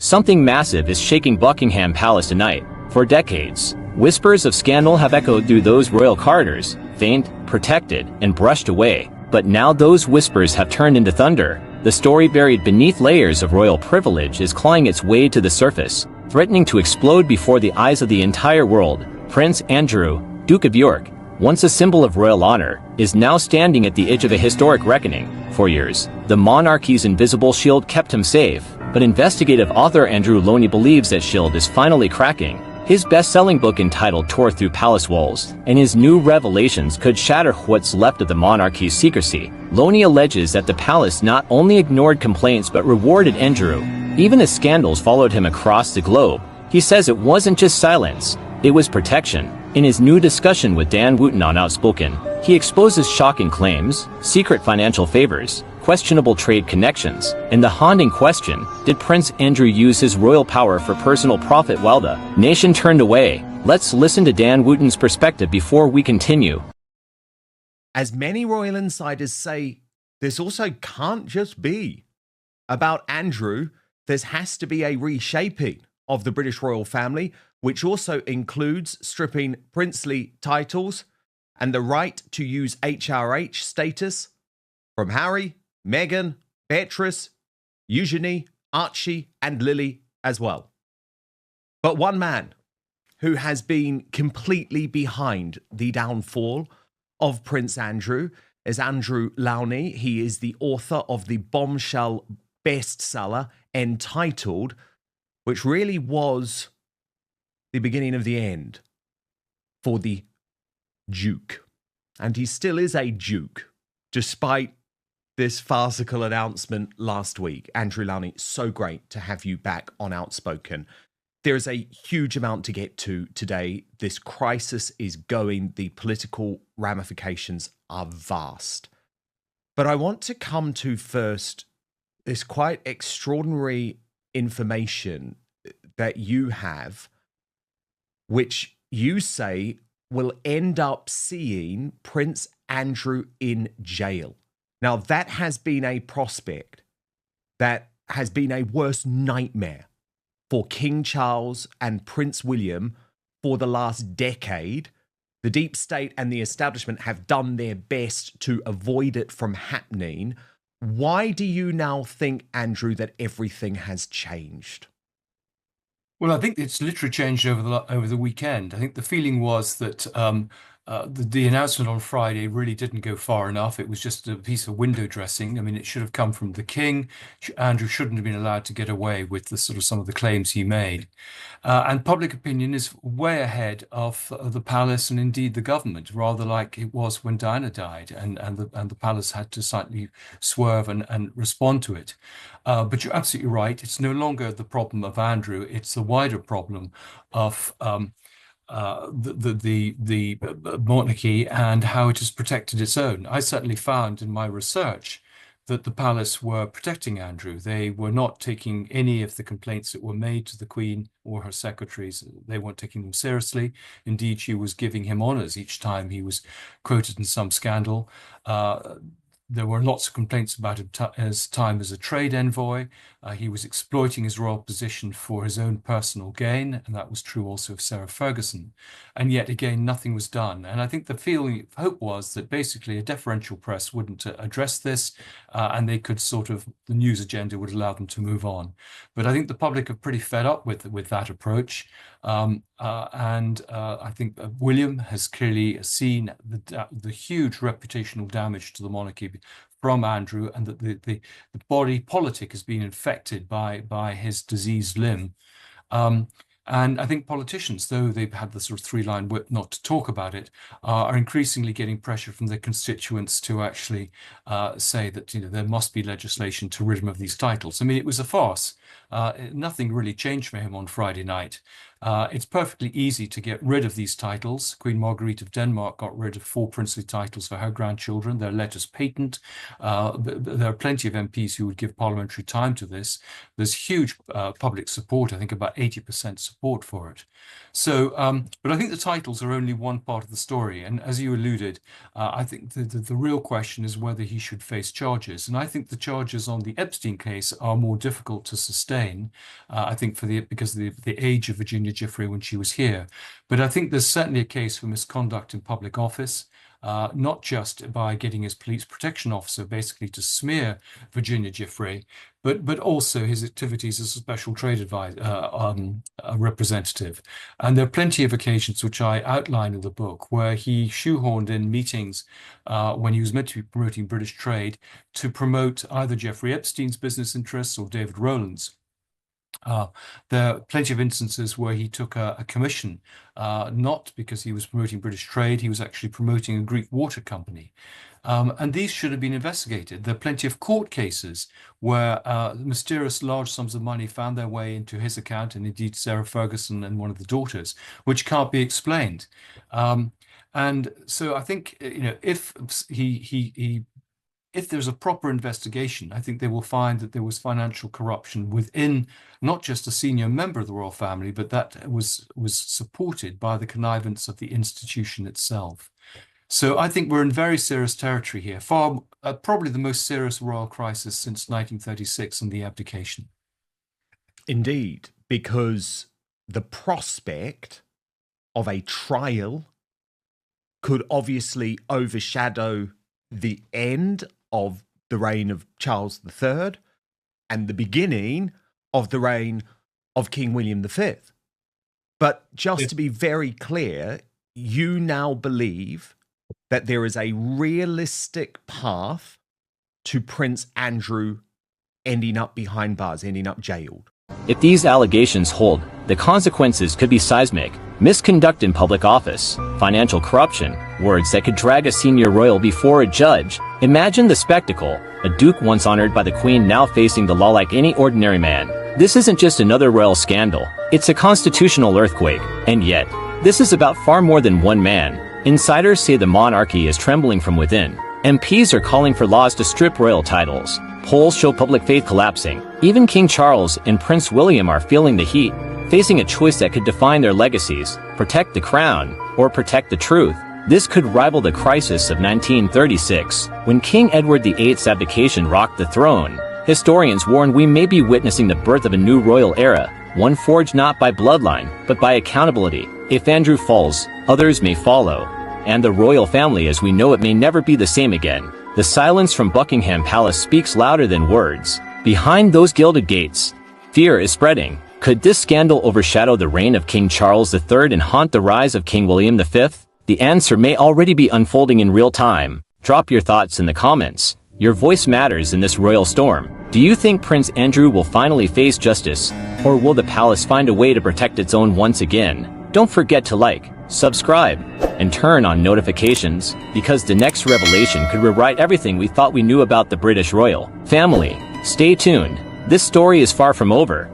Something massive is shaking Buckingham Palace tonight. For decades, whispers of scandal have echoed through those royal corridors, faint, protected, and brushed away. But now those whispers have turned into thunder. The story buried beneath layers of royal privilege is clawing its way to the surface, threatening to explode before the eyes of the entire world. Prince Andrew, Duke of York, once a symbol of royal honor, is now standing at the edge of a historic reckoning. For years, the monarchy's invisible shield kept him safe, but investigative author Andrew Lownie believes that shield is finally cracking. His best-selling book entitled Tore Through Palace Walls, and his new revelations could shatter what's left of the monarchy's secrecy. Lownie alleges that the palace not only ignored complaints but rewarded Andrew, even as scandals followed him across the globe. He says it wasn't just silence, it was protection. In his new discussion with Wootton on Outspoken, he exposes shocking claims, secret financial favors, questionable trade connections, and the haunting question, did Prince Andrew use his royal power for personal profit while the nation turned away? Let's listen to Wootton's perspective before we continue. As many royal insiders say, this also can't just be about Andrew. There has to be a reshaping of the British royal family, which also includes stripping princely titles and the right to use HRH status from Harry, Meghan, Beatrice, Eugenie, Archie, and Lily as well. But one man who has been completely behind the downfall of Prince Andrew is Andrew Lownie. He is the author of the bombshell bestseller entitled, which really was the beginning of the end for the Duke. And he still is a Duke, despite this farcical announcement last week. Andrew Lownie, so great to have you back on Outspoken. There is a huge amount to get to today. This crisis is going, the political ramifications are vast. But I want to come to first this quite extraordinary information that you have, which you say will end up seeing Prince Andrew in jail. Now, that has been a prospect that has been a worst nightmare for King Charles and Prince William for the last decade. The deep state and the establishment have done their best to avoid it from happening. Why do you now think, Andrew, that everything has changed? Well, I think it's literally changed over the weekend. I think the feeling was that the announcement on Friday really didn't go far enough. It was just a piece of window dressing. I mean, it should have come from the king. Andrew shouldn't have been allowed to get away with the sort of some of the claims he made. And public opinion is way ahead of the palace and indeed the government, rather like it was when Diana died, and the palace had to slightly swerve and respond to it. But you're absolutely right. It's no longer the problem of Andrew. It's the wider problem of the monarchy and how it has protected its own. I certainly found in my research that the palace were protecting Andrew. They were not taking any of the complaints that were made to the Queen or her secretaries. They weren't taking them seriously. Indeed, she was giving him honours each time he was quoted in some scandal. There were lots of complaints about his time as a trade envoy. He was exploiting his royal position for his own personal gain, and that was true also of Sarah Ferguson. And yet again, nothing was done. And I think the feeling of hope was that basically a deferential press wouldn't address this, and they could sort of, the news agenda would allow them to move on. But I think the public are pretty fed up with that approach. I think William has clearly seen the huge reputational damage to the monarchy from Andrew, and that the body politic has been infected by his diseased limb. And I think politicians, though they've had the sort of three-line whip not to talk about it, are increasingly getting pressure from their constituents to actually say that there must be legislation to rid him of these titles. I mean, it was a farce. Nothing really changed for him on Friday night. It's perfectly easy to get rid of these titles. Queen Marguerite of Denmark got rid of 4 princely titles for her grandchildren. They're letters patent. There are plenty of MPs who would give parliamentary time to this. There's huge public support, I think about 80% support for it. So, but I think the titles are only one part of the story. And as you alluded, I think the real question is whether he should face charges. And I think the charges on the Epstein case are more difficult to sustain, I think because of the age of Virginia Giuffre when she was here. But I think there's certainly a case for misconduct in public office, not just by getting his police protection officer basically to smear Virginia Giuffre, but also his activities as a special trade advisor, representative. And there are plenty of occasions which I outline in the book where he shoehorned in meetings when he was meant to be promoting British trade to promote either Jeffrey Epstein's business interests or David Rowland's. There are plenty of instances where he took a commission, not because he was promoting British trade, he was actually promoting a Greek water company. And these should have been investigated. There are plenty of court cases where mysterious large sums of money found their way into his account, and indeed Sarah Ferguson and one of the daughters, which can't be explained. And so I think, if there's a proper investigation, I think they will find that there was financial corruption within not just a senior member of the royal family, but that was supported by the connivance of the institution itself. So I think we're in very serious territory here, probably the most serious royal crisis since 1936 and the abdication. Indeed, because the prospect of a trial could obviously overshadow the end of the reign of Charles III and the beginning of the reign of King William V. But just to be very clear, you now believe that there is a realistic path to Prince Andrew ending up behind bars, ending up jailed. If these allegations hold, the consequences could be seismic. Misconduct in public office, financial corruption, words that could drag a senior royal before a judge. Imagine the spectacle, a duke once honored by the queen now facing the law like any ordinary man. This isn't just another royal scandal, it's a constitutional earthquake. And yet, this is about far more than one man. Insiders say the monarchy is trembling from within. MPs are calling for laws to strip royal titles. Polls show public faith collapsing. Even King Charles and Prince William are feeling the heat, facing a choice that could define their legacies: protect the crown or protect the truth. This could rival the crisis of 1936, when King Edward VIII's abdication rocked the throne. Historians warn we may be witnessing the birth of a new royal era, one forged not by bloodline, but by accountability. If Andrew falls, others may follow. And the royal family as we know it may never be the same again. The silence from Buckingham Palace speaks louder than words. Behind those gilded gates, fear is spreading. Could this scandal overshadow the reign of King Charles III and haunt the rise of King William V? The answer may already be unfolding in real time. Drop your thoughts in the comments. Your voice matters in this royal storm. Do you think Prince Andrew will finally face justice? Or will the palace find a way to protect its own once again? Don't forget to like, subscribe, and turn on notifications, because the next revelation could rewrite everything we thought we knew about the British royal family. Stay tuned. This story is far from over.